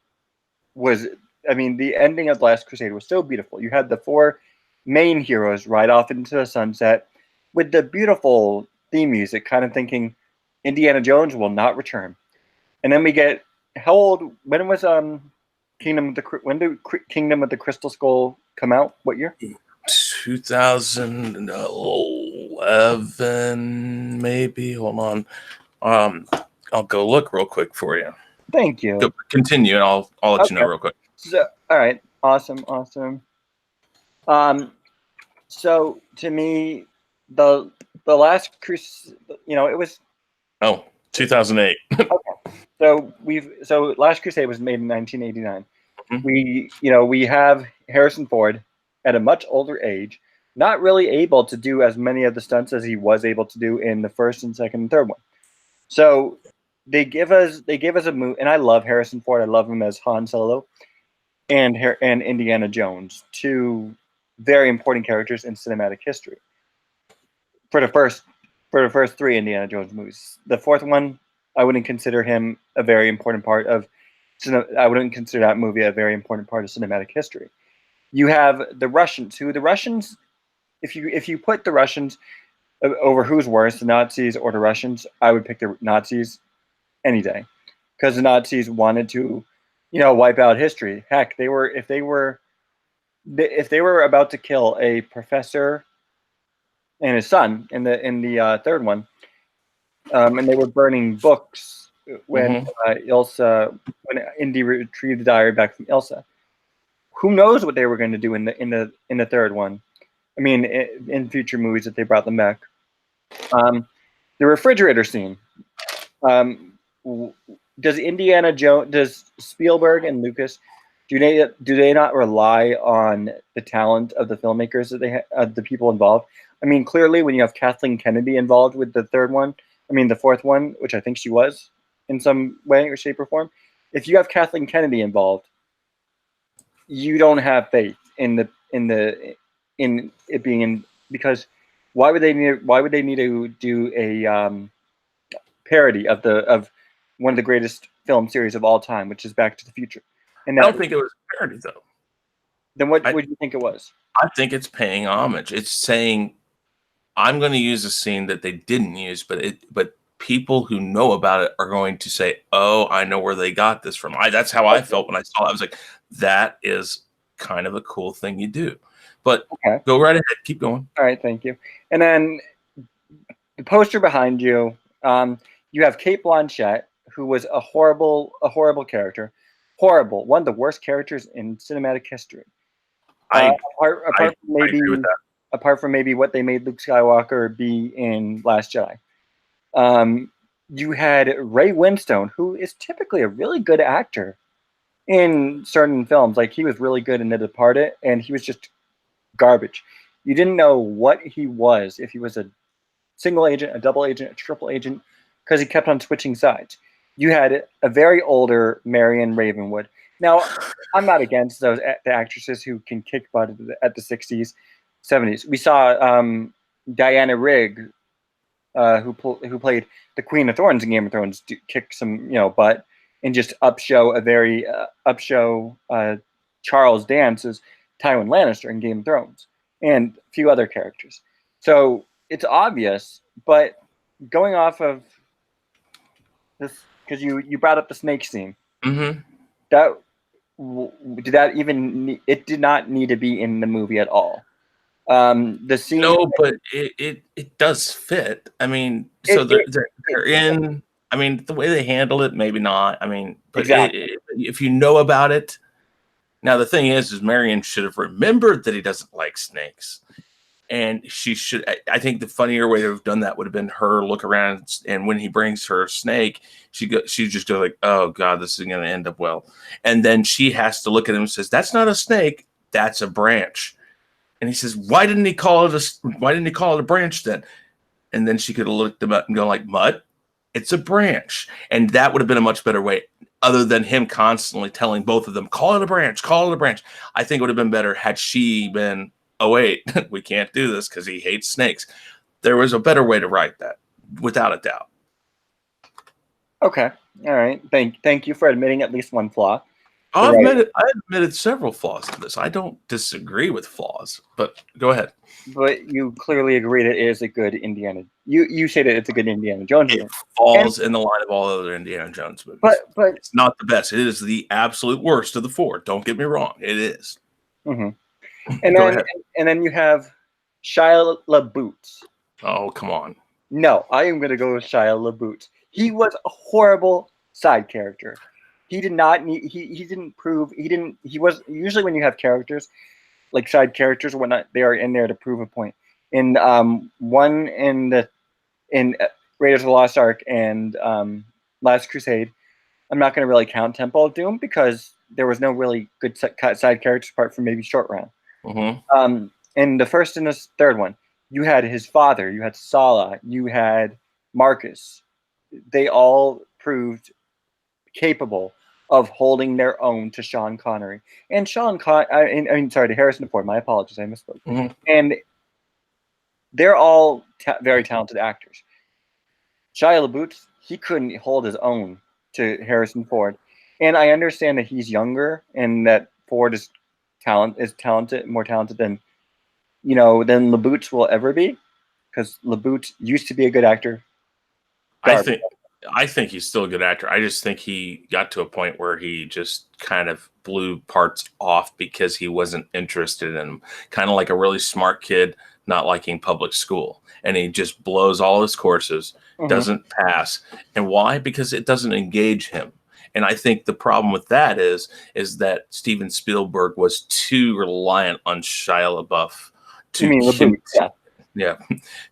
the ending of the Last Crusade was so beautiful. You had the four main heroes ride off into the sunset with the beautiful theme music, kind of thinking Indiana Jones will not return. And then we get, how old? When was when did Kingdom of the Crystal Skull come out? What year? 2011, maybe. Hold on. I'll go look real quick for you. Thank you. Go, continue, and I'll let you know real quick. So, all right, awesome. So to me, the Last Crusade, it was 2008. So Last Crusade was made in 1989. Mm-hmm. We have Harrison Ford at a much older age, not really able to do as many of the stunts as he was able to do in the first and second and third one. So they give us a movie, and I love Harrison Ford. I love him as Han Solo and Indiana Jones, two very important characters in cinematic history. For the first three Indiana Jones movies, the fourth one, I wouldn't consider him a very important part of. I wouldn't consider that movie a very important part of cinematic history. You have the Russians, if you put the Russians over who's worse, the Nazis or the Russians, I would pick the Nazis any day, because the Nazis wanted to, wipe out history. Heck, if they were about to kill a professor and his son in the third one, and they were burning books when when Indy retrieved the diary back from Ilsa. Who knows what they were going to do in the third one? I mean, in future movies if they brought them back. The refrigerator scene. Does Spielberg and Lucas, do they not rely on the talent of the filmmakers that the people involved? I mean, clearly when you have Kathleen Kennedy involved with the fourth one, which I think she was in some way or shape or form, if you have Kathleen Kennedy involved, you don't have faith in it being in, because why would they need to do a parody of one of the greatest film series of all time, which is Back to the Future? And I don't think it was a parody, though. Then what do you think it was? I think it's paying homage. It's saying, I'm going to use a scene that they didn't use, but people who know about it are going to say, "Oh, I know where they got this from." That's how I felt when I saw it. I was like, "That is kind of a cool thing you do." But Go right ahead, keep going. All right, thank you. And then the poster behind you, you have Cate Blanchett, who was a horrible horrible one of the worst characters in cinematic history. I apart from maybe what they made Luke Skywalker be in Last Jedi. You had Ray Winstone, who is typically a really good actor in certain films. Like, he was really good in The Departed, and he was just garbage. You didn't know what he was, if he was a single agent, a double agent, a triple agent, because he kept on switching sides. You had a very older Marion Ravenwood. Now, I'm not against the actresses who can kick butt at the 60s, 70s. We saw Diana Rigg, who played the Queen of Thorns in Game of Thrones, kick some butt, and just upshow Charles Dance as Tywin Lannister in Game of Thrones, and a few other characters. So it's obvious, but going off of this, because you brought up the snake scene, that it did not need to be in the movie at all. The scene, no, but it does fit. I mean, they're in. I mean, the way they handle it, maybe not. I mean, but exactly. If you know about it. Now, the thing is Marion should have remembered that he doesn't like snakes. And she should, I think the funnier way to have done that would have been her look around, and when he brings her a snake, she just go like, "Oh God, this is going to end up well." And then she has to look at him and says, "That's not a snake, that's a branch." And he says, why didn't he call it a branch then? And then she could have looked him up and go like, "Mutt, it's a branch." And that would have been a much better way, other than him constantly telling both of them, "Call it a branch, call it a branch." I think it would have been better had she been, "Oh wait, we can't do this because he hates snakes." There was a better way to write that, without a doubt. Okay, all right. Thank you for admitting at least one flaw. I've admitted several flaws in this. I don't disagree with flaws, but go ahead. But you clearly agree that it is a good Indiana. You say that it's a good Indiana Jones It movie. falls in the line of all other Indiana Jones movies. But it's not the best. It is the absolute worst of the four. Don't get me wrong. It is. Mm-hmm. Go ahead. And then you have Shia LaBeouf. Oh, come on. No, I am going to go with Shia LaBeouf. He was a horrible side character. He did not need. He didn't prove. He didn't. He was usually when you have characters like side characters or whatnot, they are in there to prove a point. In one in Raiders of the Lost Ark and Last Crusade, I'm not going to really count Temple of Doom because there was no really good side characters apart from maybe Short Round. Mm-hmm. In the first and the third one, you had his father, you had Salah, you had Marcus. They all proved capable of holding their own to Sean Connery. And to Harrison Ford. My apologies, I misspoke. Mm-hmm. And they're all very talented actors. Shia LaBeouf, he couldn't hold his own to Harrison Ford. And I understand that he's younger and that Ford is more talented than LaBeouf will ever be, because LaBeouf used to be a good actor. I think he's still a good actor. I just think he got to a point where he just kind of blew parts off because he wasn't interested in them. Kind of like a really smart kid not liking public school. And he just blows all his courses, doesn't pass. And why? Because it doesn't engage him. And I think the problem with that is that Steven Spielberg was too reliant on Shia LaBeouf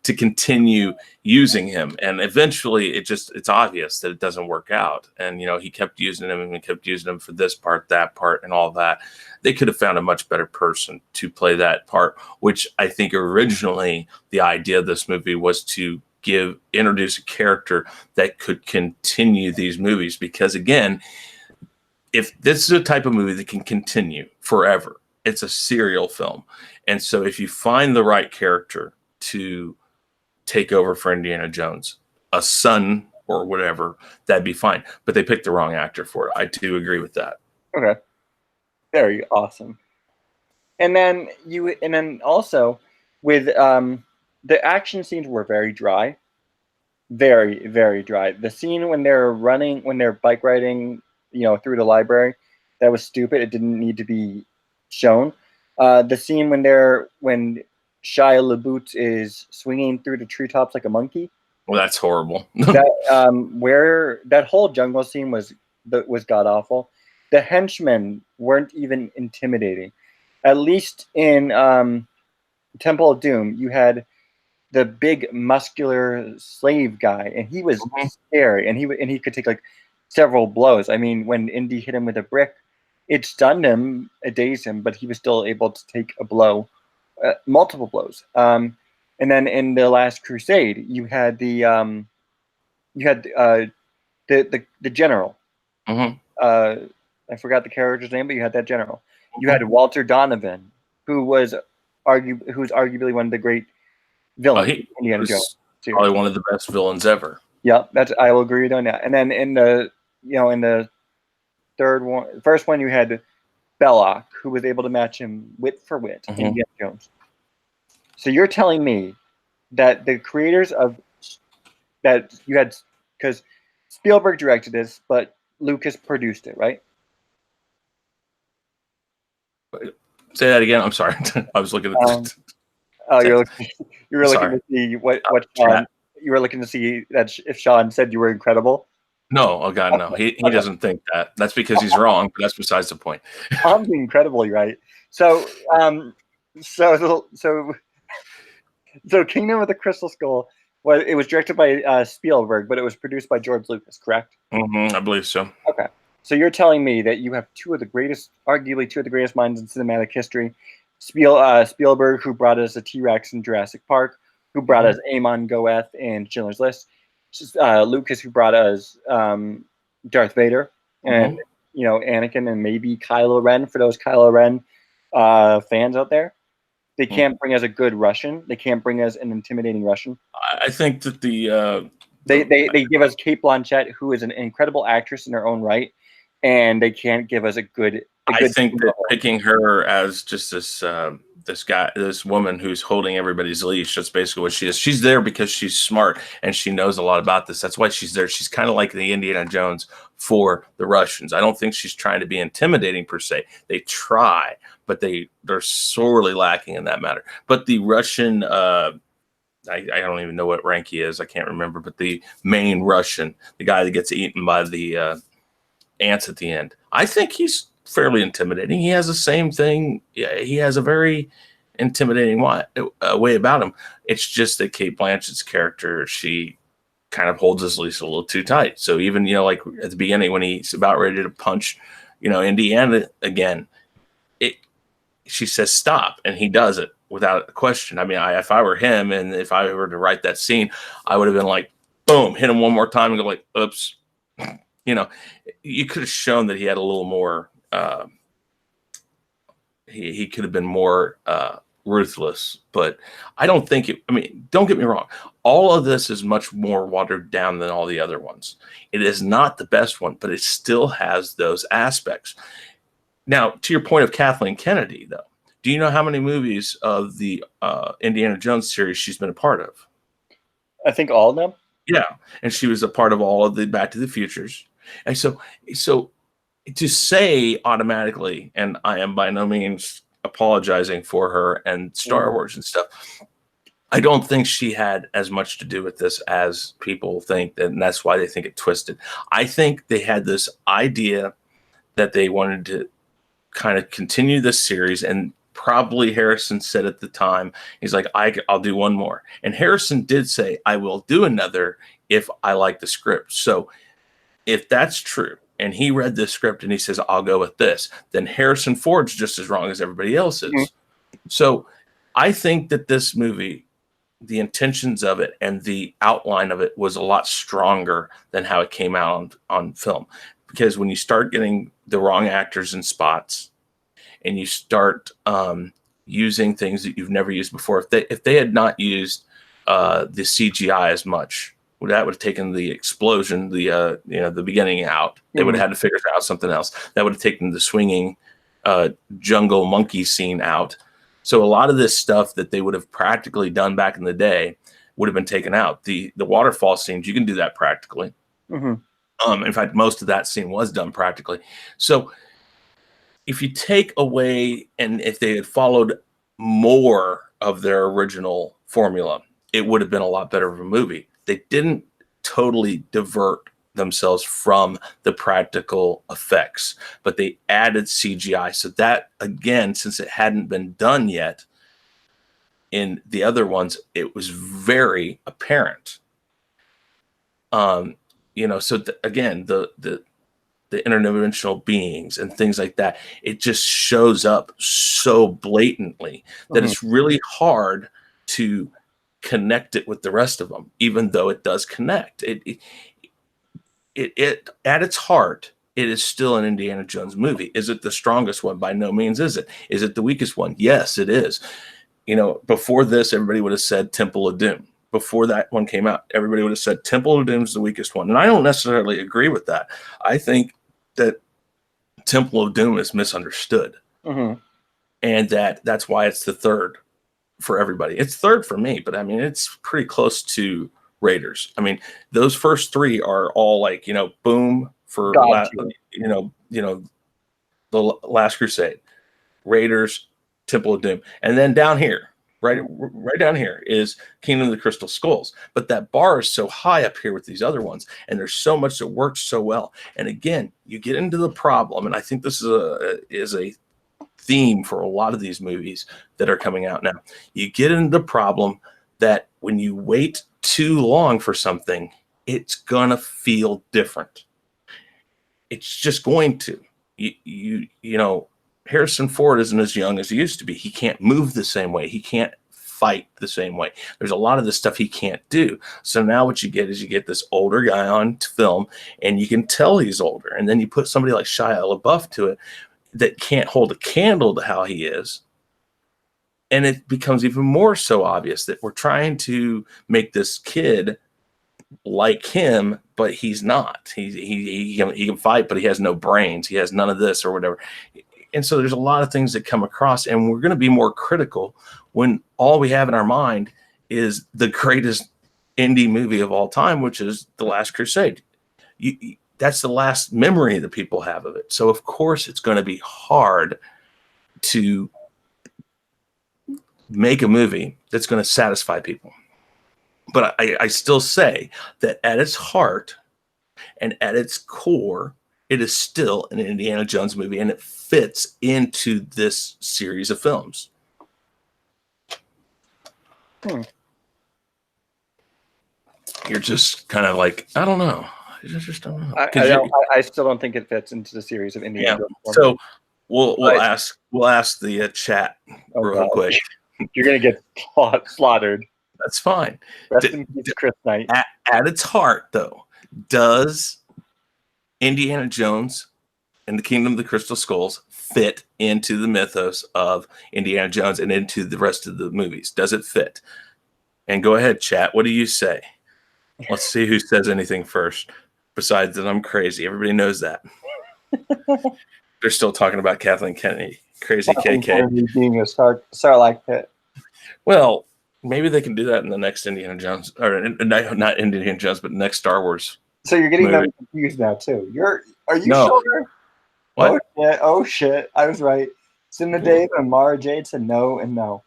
to continue using him. And eventually it's obvious that it doesn't work out. And, he kept using him and kept using him for this part, that part, and all that. They could have found a much better person to play that part, which I think originally the idea of this movie was to introduce a character that could continue these movies. Because again, if this is a type of movie that can continue forever, it's a serial film. And so if you find the right character to take over for Indiana Jones, a son or whatever, that'd be fine. But they picked the wrong actor for it. I do agree with that. Okay. Very awesome. And then also with the action scenes were very dry. Very, very dry. The scene when they're bike riding, through the library, that was stupid. It didn't need to be shown. The scene when Shia LaBeouf is swinging through the treetops like a monkey. Well, that's horrible. Where that whole jungle scene was god awful. The henchmen weren't even intimidating. At least in Temple of Doom, you had the big muscular slave guy, and he was scary, and he could take like several blows. I mean, when Indy hit him with a brick, it stunned him, it dazed him, but he was still able to take a blow, multiple blows. And then in the Last Crusade, you had the general. Mm-hmm. I forgot the character's name, but you had that general. You had Walter Donovan, who was arguably one of the great villains. He was probably one of the best villains ever. Yeah, I will agree on that. And then in the first one, you had Belloc, who was able to match him wit for wit, Indiana Jones. So you're telling me that the creators of that you had, because Spielberg directed this, but Lucas produced it, right? Say that again. I'm sorry. I was looking at. You were looking to see what Sean. You were looking to see that if Sean said you were incredible. No, oh God, no. He doesn't think that. That's because he's wrong. But that's besides the point. I'm incredibly right. So Kingdom of the Crystal Skull. Well, it was directed by Spielberg, but it was produced by George Lucas, correct? Mm-hmm, I believe so. Okay. So you're telling me that you have arguably two of the greatest minds in cinematic history. Spielberg, who brought us a T-Rex in Jurassic Park, who brought us Amon Goeth and Schindler's List. Lucas, who brought us Darth Vader and Anakin and maybe Kylo Ren, for those Kylo Ren fans out there. They can't bring us a good Russian. They can't bring us an intimidating Russian. I think that they give us Cate Blanchett, who is an incredible actress in her own right. and they can't give us a good. I think that picking her as just this woman who's holding everybody's leash, that's basically what she is. She's there because she's smart and she knows a lot about this. That's why she's there. She's kind of like the Indiana Jones for the Russians. I don't think she's trying to be intimidating per se. They try, but they're sorely lacking in that matter. But the Russian, I don't even know what rank he is. I can't remember. But the main Russian, the guy that gets eaten by the ants at the end, I think he's fairly intimidating. He has the same thing. Yeah, he has a very intimidating way about him. It's just that Cate Blanchett's character, she kind of holds his leash a little too tight. So even, like at the beginning when he's about ready to punch, Indiana again, she says stop, and he does it without a question. I mean, if I were him and if I were to write that scene, I would have been like, boom, hit him one more time and go like, oops. You could have shown that he had a little more. He could have been more ruthless, but I don't think it. I mean, don't get me wrong. All of this is much more watered down than all the other ones. It is not the best one, but it still has those aspects. Now, to your point of Kathleen Kennedy, though, do you know how many movies of the Indiana Jones series she's been a part of? I think all of them. Yeah, and she was a part of all of the Back to the Futures. And so to say automatically, and I am by no means apologizing for her and Star Wars and stuff, I don't think she had as much to do with this as people think, and that's why they think it twisted. I think they had this idea that they wanted to kind of continue this series, and probably Harrison said at the time, he's like, I'll do one more. And Harrison did say, I will do another if I like the script. So if that's true, and he read this script and he says, I'll go with this, then Harrison Ford's just as wrong as everybody else is. Mm-hmm. So I think that this movie, the intentions of it and the outline of it was a lot stronger than how it came out on film. Because when you start getting the wrong actors in spots and you start using things that you've never used before, if they had not used the CGI as much, that would have taken the explosion, the beginning out. They would have had to figure out something else. That would have taken the swinging jungle monkey scene out. So a lot of this stuff that they would have practically done back in the day would have been taken out. The waterfall scenes, you can do that practically. Mm-hmm. In fact, most of that scene was done practically. So if you take away, and if they had followed more of their original formula, it would have been a lot better of a movie. They didn't totally divert themselves from the practical effects, but they added CGI. So that, again, since it hadn't been done yet in the other ones, it was very apparent. So again, the interdimensional beings and things like that, it just shows up so blatantly that it's really hard to connect it with the rest of them, even though it does connect. It at its heart, it is still an Indiana Jones movie. Is it the strongest one? By no means is it. Is it the weakest one? Yes, it is. Before this, everybody would have said Temple of Doom. Before that one came out, everybody would have said Temple of Doom is the weakest one. And I don't necessarily agree with that. I think that Temple of Doom is misunderstood. Mm-hmm. And that's why it's the third for everybody. It's third for me, but I mean, it's pretty close to Raiders. I mean, those first three are all like, boom for, the Last Crusade, Raiders, Temple of Doom. And then down here, right down here is Kingdom of the Crystal Skulls. But that bar is so high up here with these other ones, and there's so much that works so well. And again, you get into the problem, and I think this is a theme for a lot of these movies that are coming out now. You get into the problem that when you wait too long for something, it's gonna feel different. It's just going to. Harrison Ford isn't as young as he used to be. He can't move the same way. He can't fight the same way. There's a lot of the stuff he can't do. So now what you get is you get this older guy on film, and you can tell he's older. And then you put somebody like Shia LaBeouf to it that can't hold a candle to how he is. And it becomes even more so obvious that we're trying to make this kid like him, but he's not. He can fight, but he has no brains. He has none of this or whatever. And so there's a lot of things that come across, and we're going to be more critical when all we have in our mind is the greatest indie movie of all time, which is The Last Crusade. That's the last memory that people have of it. So of course it's going to be hard to make a movie that's going to satisfy people. But I still say that at its heart and at its core, it is still an Indiana Jones movie, and it fits into this series of films. You're just kind of like, I don't know. I just don't know. I still don't think it fits into the series of Indiana Jones. So we'll ask the chat real quick. You're gonna get slaughtered. That's fine. Rest in peace, Chris Knight. At its heart, though, does Indiana Jones and the Kingdom of the Crystal Skulls fit into the mythos of Indiana Jones and into the rest of the movies? Does it fit? And go ahead, chat. What do you say? Let's see who says anything first. Besides that, I'm crazy. Everybody knows that. They're still talking about Kathleen Kennedy. Crazy KK. Being a Sarlacc pit. Well, maybe they can do that in the next Indiana Jones, or not Indiana Jones, but next Star Wars. So you're getting them confused now too. Are you sure? What? Oh shit! I was right. Cinna Dave and Mara Jade said no and no.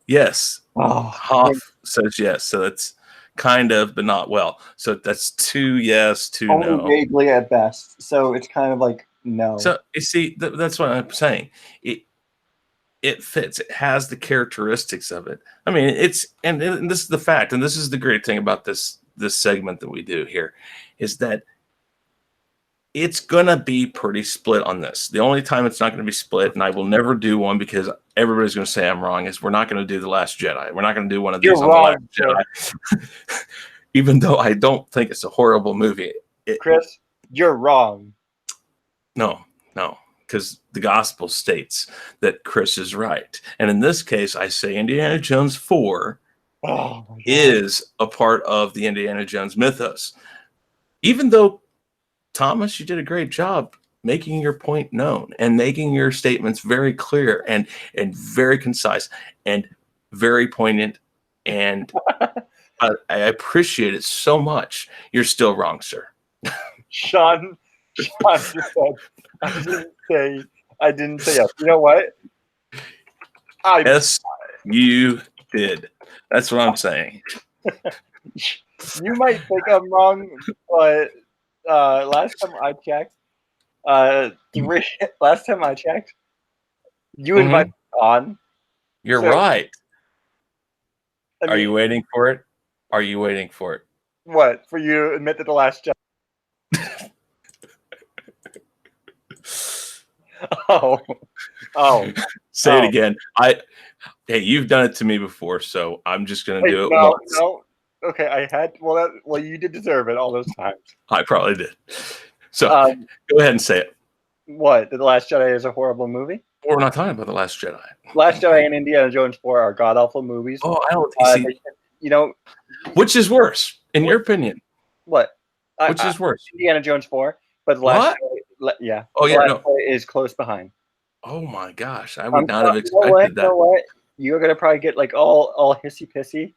Yes. Oh, Hoff says yes. So that's kind of, but not well. So that's 2 yes, 2 only no. Vaguely at best. So it's kind of like no. So you see, that's what I'm saying. It fits. It has the characteristics of it. I mean, and this is the fact, and this is the great thing about this segment that we do here, is that it's gonna be pretty split on this. The only time it's not gonna be split, and I will never do one because everybody's gonna say I'm wrong, is we're not gonna do The Last Jedi. We're not gonna do one of these on The Last Jedi. Even though I don't think it's a horrible movie. Chris, you're wrong. No, because the gospel states that Chris is right. And in this case, I say Indiana Jones 4 is a part of the Indiana Jones mythos. Even though, Thomas, you did a great job making your point known and making your statements very clear and very concise and very poignant. And I appreciate it so much. You're still wrong, sir. Sean just said, I didn't say yes. You know what? Yes, you did. That's what I'm saying. You might think I'm wrong, but last time I checked, you invited me on. You're right. I mean, are you waiting for it? Are you waiting for it? What? For you to admit that The Last Jedi? Oh. Say it again. Hey, you've done it to me before, so I'm just gonna do it once. No. Okay, I had. Well, you did deserve it all those times. I probably did. So go ahead and say it. What? The Last Jedi is a horrible movie? We're not talking about The Last Jedi. Last Jedi and Indiana Jones 4 are god awful movies. Oh, I don't see. Which is worse, in your opinion? What? Which is worse? Indiana Jones 4, but The Last Jedi, yeah. Oh, yeah, no. Is close behind. Oh my gosh, I would not have expected that. You know what? You're gonna probably get like all hissy pissy,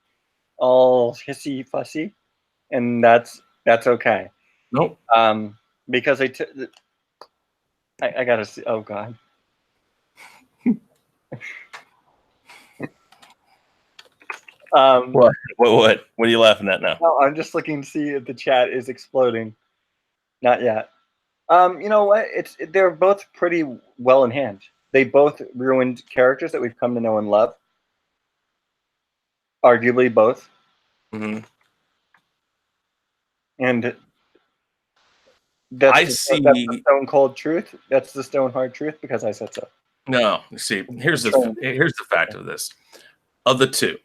all hissy fussy, and that's okay. Nope. Because I gotta see. Oh God. What are you laughing at now? No, I'm just looking to see if the chat is exploding. Not yet. You know what? They're both pretty well in hand. They both ruined characters that we've come to know and love. Arguably both. Mm-hmm. And that's the stone cold truth. That's the stone hard truth because I said so. No, see, here's the fact of this. Of the two,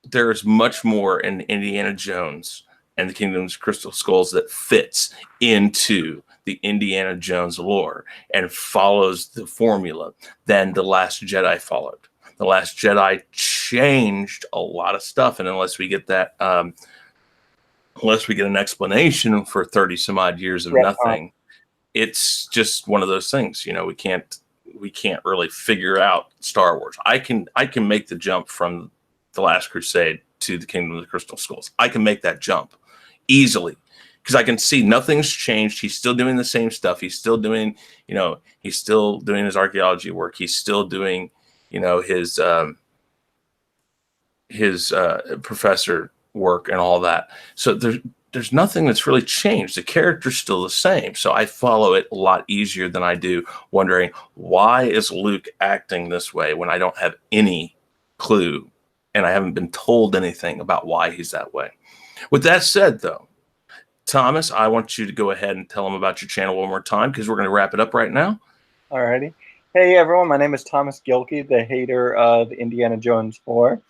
there's much more in Indiana Jones and the Kingdom's Crystal Skulls that fits into the Indiana Jones lore and follows the formula than The Last Jedi followed. The Last Jedi changed a lot of stuff, and unless we get that unless we get an explanation for 30 some odd years of nothing, it's just one of those things. We can't really figure out Star Wars. I can make the jump from The Last Crusade to the Kingdom of the Crystal Skulls. I can make that jump easily because I can see nothing's changed. He's still doing the same stuff. He's still doing, he's still doing his archaeology work. He's still doing, his professor work and all that. So there's nothing that's really changed. The character's still the same. So I follow it a lot easier than I do wondering, why is Luke acting this way when I don't have any clue and I haven't been told anything about why he's that way. With that said, though, Thomas, I want you to go ahead and tell them about your channel one more time because we're going to wrap it up right now. Alrighty. Hey, everyone. My name is Thomas Gilkey, the hater of Indiana Jones 4.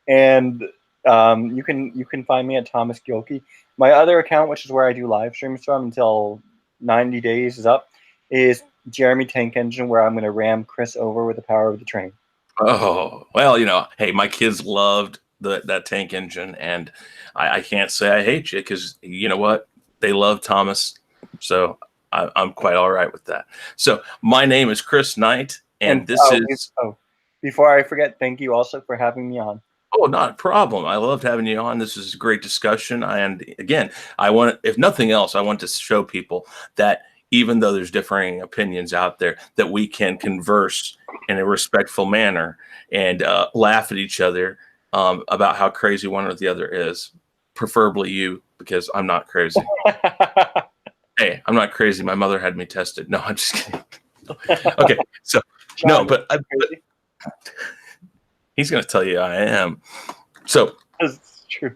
And you can find me at Thomas Gilkey. My other account, which is where I do live streams from until 90 days is up, is Jeremy Tank Engine, where I'm going to ram Chris over with the power of the train. Oh, well, hey, my kids loved that tank engine, and I can't say I hate you because you know what? They love Thomas, so I'm quite all right with that. So my name is Chris Knight, and this is... before I forget, thank you also for having me on. Oh, not a problem. I loved having you on. This is a great discussion. And again, if nothing else, I want to show people that even though there's differing opinions out there, that we can converse in a respectful manner and laugh at each other about how crazy one or the other is. Preferably you, because I'm not crazy. Hey, I'm not crazy. My mother had me tested. No, I'm just kidding. Okay, so John, no, but he's going to tell you I am. So that's true.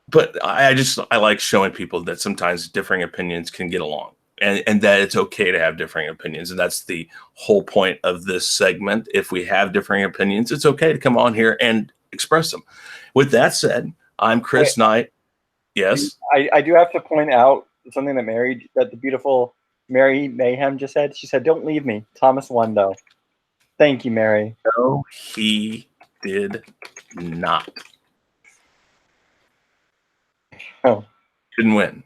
But I like showing people that sometimes differing opinions can get along, and that it's okay to have differing opinions. And that's the whole point of this segment. If we have differing opinions, it's okay to come on here and express them. With that said, I'm Chris Knight. Yes. I do have to point out something that the beautiful Mary Mayhem just said. She said, "Don't leave me." Thomas won, though. Thank you, Mary. No, he did not. Oh. Didn't win.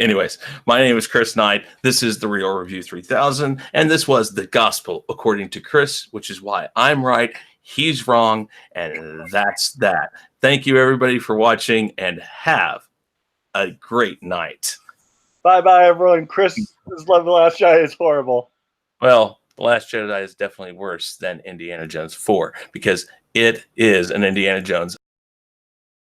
Anyways, my name is Chris Knight. This is The Real Review 3000, and this was The Gospel According to Chris, which is why I'm right, he's wrong, and that's that. Thank you, everybody, for watching, and have a great night. Bye-bye, everyone. Chris' Love the Last Jedi is horrible. Well, The Last Jedi is definitely worse than Indiana Jones 4 because it is an Indiana Jones